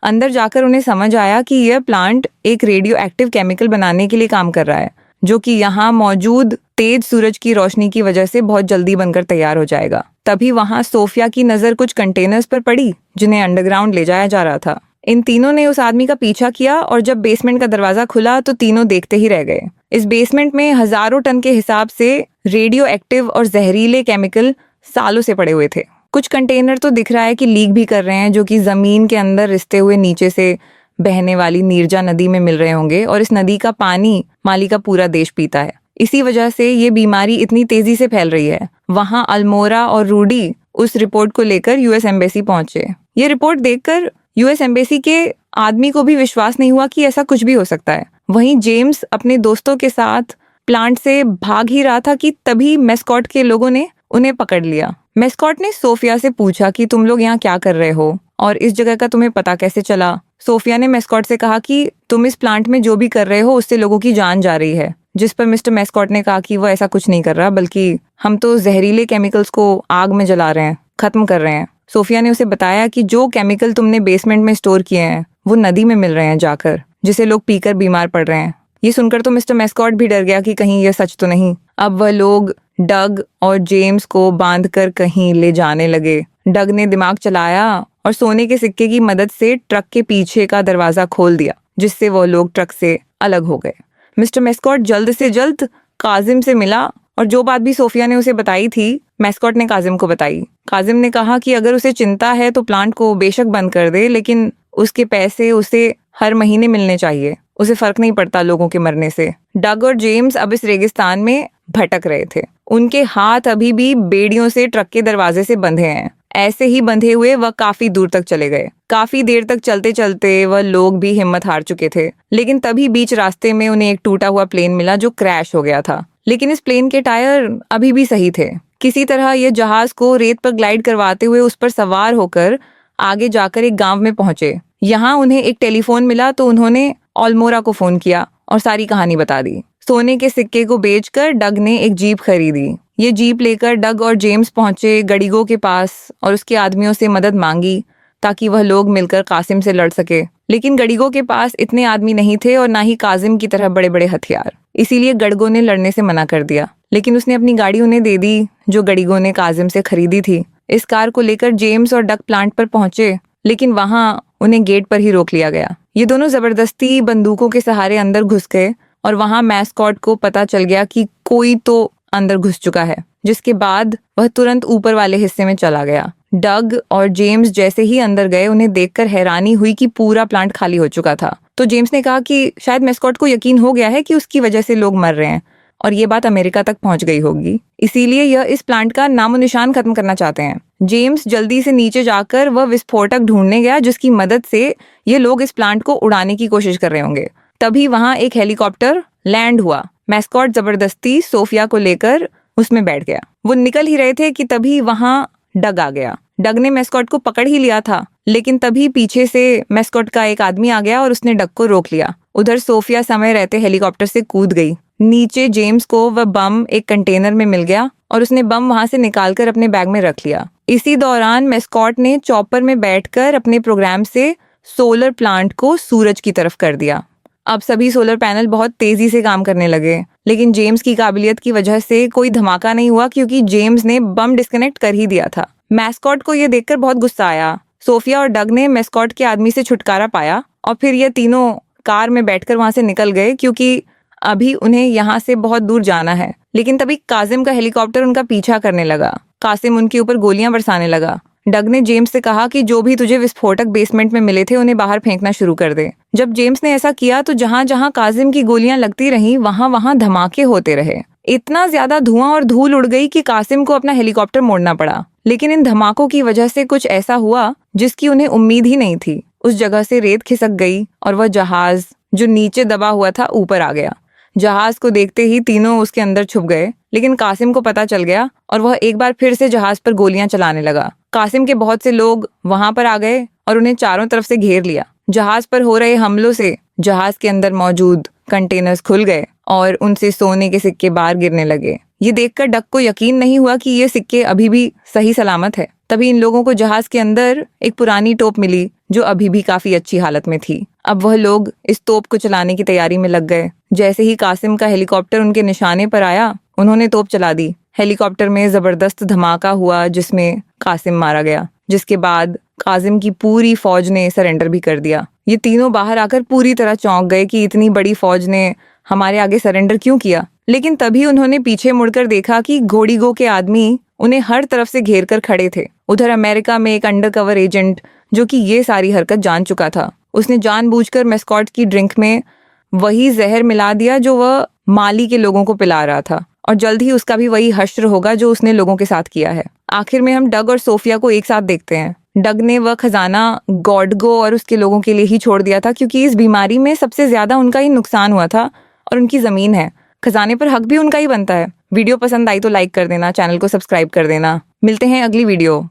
अंदर जाकर उन्हें समझ आया कि यह प्लांट एक रेडियो एक्टिव केमिकल बनाने के लिए काम कर रहा है, जो कि यहाँ मौजूद तेज सूरज की रोशनी की वजह से बहुत जल्दी बनकर तैयार हो जाएगा। तभी वहाँ सोफिया की नजर कुछ कंटेनर्स पर पड़ी जिन्हें अंडरग्राउंड ले जाया जा रहा था। इन तीनों ने उस आदमी का पीछा किया और जब बेसमेंट का दरवाजा खुला तो तीनों देखते ही रह गए। इस बेसमेंट में हजारों टन के हिसाब से रेडियो एक्टिव और जहरीले केमिकल सालों से पड़े हुए थे। कुछ कंटेनर तो दिख रहा है कि लीक भी कर रहे हैं, जो कि जमीन के अंदर रिसते हुए नीचे से बहने वाली नीरजा नदी में मिल रहे होंगे, और इस नदी का पानी माली का पूरा देश पीता है। इसी वजह से ये बीमारी इतनी तेजी से फैल रही है। वहां अल्मोरा और रूडी उस रिपोर्ट को लेकर यूएस एम्बेसी पहुंचे। ये रिपोर्ट देखकर यूएस एम्बेसी के आदमी को भी विश्वास नहीं हुआ कि ऐसा कुछ भी हो सकता है। वहीं जेम्स अपने दोस्तों के साथ प्लांट से भाग ही रहा था कि तभी मेस्कॉट के लोगों ने उन्हें पकड़ लिया। मेस्कॉट ने सोफिया से पूछा कि तुम लोग यहाँ क्या कर रहे हो और इस जगह का तुम्हें पता कैसे चला। सोफिया ने मेस्कॉट से कहा कि तुम इस प्लांट में जो भी कर रहे हो उससे लोगों की जान जा रही है, जिस पर मिस्टर मेस्कॉट ने कहा कि वो ऐसा कुछ नहीं कर रहा, बल्कि हम तो जहरीले केमिकल्स को आग में जला रहे हैं, खत्म कर रहे हैं। सोफिया ने उसे बताया कि जो केमिकल तुमने बेसमेंट में स्टोर किए हैं वो नदी में मिल रहे हैं जाकर, जिसे लोग पीकर बीमार पड़ रहे हैं। ये सुनकर तो मिस्टर मेस्कॉट भी डर गया कि कहीं ये सच तो नहीं। अब वह लोग डग और जेम्स को बांधकर कहीं ले जाने लगे। डग ने दिमाग चलाया और सोने के सिक्के की मदद से ट्रक के पीछे का दरवाजा खोल दिया, जिससे वो लोग ट्रक से अलग हो गए। मिस्टर मेस्कॉट जल्द से जल्द काजिम से मिला और जो बात भी सोफिया ने उसे बताई थी, मेस्कॉट ने काजिम को बताई। काजिम ने कहा कि अगर उसे चिंता है तो प्लांट को बेशक बंद कर दे, लेकिन उसके पैसे उसे हर महीने मिलने चाहिए। उसे फर्क नहीं पड़ता लोगों के मरने से। डग और जेम्स अब इस रेगिस्तान में भटक रहे थे। उनके हाथ अभी भी बेड़ियों से ट्रक के दरवाजे से बंधे हैं। ऐसे ही बंधे हुए वह काफी दूर तक चले गए। काफी देर तक चलते चलते वह लोग भी हिम्मत हार चुके थे, लेकिन तभी बीच रास्ते में उन्हें एक टूटा हुआ प्लेन मिला जो क्रैश हो गया था। लेकिन इस प्लेन के टायर अभी भी सही थे। किसी तरह ये जहाज को रेत पर ग्लाइड करवाते हुए उस पर सवार होकर आगे जाकर एक गांव में पहुंचे। यहाँ उन्हें एक टेलीफोन मिला तो उन्होंने अल्मोरा को फोन किया और सारी कहानी बता दी। सोने के सिक्के को बेचकर डग ने एक जीप खरीदी। ये जीप लेकर डग और जेम्स पहुंचे गड़िगो के पास और उसके आदमियों से मदद मांगी ताकि वह लोग मिलकर कासिम से लड़ सके। लेकिन गड़िगो के पास इतने आदमी नहीं थे और ना ही काजिम की तरह बड़े बड़े हथियार, इसीलिए गड़गो ने लड़ने से मना कर दिया। लेकिन उसने अपनी गाड़ी उन्हें दे दी जो गड़िगो ने काजिम से खरीदी थी। इस कार को लेकर जेम्स और डग प्लांट पर पहुंचे, लेकिन वहां उन्हें गेट पर ही रोक लिया गया। ये दोनों जबरदस्ती बंदूकों के सहारे अंदर घुस गए और वहां मैस्कॉट को पता चल गया कि कोई तो अंदर घुस चुका है, जिसके बाद वह तुरंत ऊपर वाले हिस्से में चला गया। डग और जेम्स जैसे ही अंदर गए उन्हें देखकर हैरानी हुई कि पूरा प्लांट खाली हो चुका था। तो जेम्स ने कहा कि शायद मैस्कॉट को यकीन हो गया है कि उसकी वजह से लोग मर रहे हैं और ये बात अमेरिका तक पहुंच गई होगी, इसीलिए यह इस प्लांट का नामो निशान खत्म करना चाहते हैं। जेम्स जल्दी से नीचे जाकर वह विस्फोटक ढूंढने गया जिसकी मदद से ये लोग इस प्लांट को उड़ाने की कोशिश कर रहे होंगे। तभी वहां एक हेलीकॉप्टर लैंड हुआ। मैस्कॉट जबरदस्ती सोफिया को लेकर उसमें बैठ गया। वो निकल ही रहे थे कि तभी वहां डग आ गया। डग ने मैस्कॉट को पकड़ ही लिया था, लेकिन तभी पीछे से मैस्कॉट का एक आदमी आ गया और उसने डग को रोक लिया। उधर सोफिया समय रहते हेलीकॉप्टर से कूद गई। नीचे जेम्स को वह बम एक कंटेनर में मिल गया और उसने बम वहां से निकालकर अपने बैग में रख लिया। इसी दौरान मैस्कॉट ने चॉपर में बैठकर अपने प्रोग्राम से सोलर प्लांट को सूरज की तरफ कर दिया। अब सभी सोलर पैनल बहुत तेजी से काम करने लगे, लेकिन जेम्स की काबिलियत की वजह से कोई धमाका नहीं हुआ क्योंकि जेम्स ने बम डिस्कनेक्ट कर ही दिया था। मैस्कॉट को यह देखकर बहुत गुस्सा आया। सोफिया और डग ने मैस्कॉट के आदमी से छुटकारा पाया और फिर ये तीनों कार में बैठकर वहां से निकल गए क्योंकि अभी उन्हें यहाँ से बहुत दूर जाना है। लेकिन तभी कासिम का हेलीकॉप्टर उनका पीछा करने लगा। कासिम उनके ऊपर गोलियां बरसाने लगा। डग ने जेम्स से कहा कि जो भी तुझे विस्फोटक बेसमेंट में मिले थे उन्हें बाहर फेंकना शुरू कर दे। जब जेम्स ने ऐसा किया तो जहां जहां कासिम की गोलियां लगती रहीं वहां वहां धमाके होते रहे। इतना ज्यादा धुआं और धूल उड़ गई कि कासिम को अपना हेलीकॉप्टर मोड़ना पड़ा। लेकिन इन धमाकों की वजह से कुछ ऐसा हुआ जिसकी उन्हें उम्मीद ही नहीं थी। उस जगह से रेत खिसक गई और वह जहाज जो नीचे दबा हुआ था ऊपर आ गया। जहाज को देखते ही तीनों उसके अंदर छुप गए, लेकिन कासिम को पता चल गया और वह एक बार फिर से जहाज पर गोलियां चलाने लगा। कासिम के बहुत से लोग वहां पर आ गए और उन्हें चारों तरफ से घेर लिया। जहाज पर हो रहे हमलों से जहाज के अंदर मौजूद कंटेनर्स खुल गए और उनसे सोने के सिक्के बाहर गिरने लगे। ये देखकर डक को यकीन नहीं हुआ कि ये सिक्के अभी भी सही सलामत है। तभी इन लोगों को जहाज के अंदर एक पुरानी तोप मिली जो अभी भी काफी अच्छी हालत में थी। अब वह लोग इस तोप को चलाने की तैयारी में लग गए। जैसे ही कासिम का हेलीकॉप्टर उनके निशाने पर आया, उन्होंने तोप चला दी। हेलीकॉप्टर में जबरदस्त धमाका हुआ जिसमें कासिम मारा गया, जिसके बाद कासिम की पूरी फौज ने सरेंडर भी कर दिया। ये तीनों बाहर आकर पूरी तरह चौंक गए कि इतनी बड़ी फौज ने हमारे आगे सरेंडर क्यों किया। लेकिन तभी उन्होंने पीछे मुड़कर देखा कि घोड़ीगो के आदमी उन्हें हर तरफ से घेर कर खड़े थे। उधर अमेरिका में एक अंडरकवर एजेंट जो कि ये सारी हरकत जान चुका था, उसने जानबूझकर मैस्कॉट की ड्रिंक में वही जहर मिला दिया जो वह माली के लोगों को पिला रहा था, और जल्द ही उसका भी वही हश्र होगा जो उसने लोगों के साथ किया है। आखिर में हम डग और सोफिया को एक साथ देखते हैं। डग ने वह खजाना गॉडगो और उसके लोगों के लिए ही छोड़ दिया था, क्योंकि इस बीमारी में सबसे ज्यादा उनका ही नुकसान हुआ था और उनकी जमीन है, खजाने पर हक भी उनका ही बनता है। वीडियो पसंद आई तो लाइक कर देना, चैनल को सब्सक्राइब कर देना। मिलते हैं अगली वीडियो।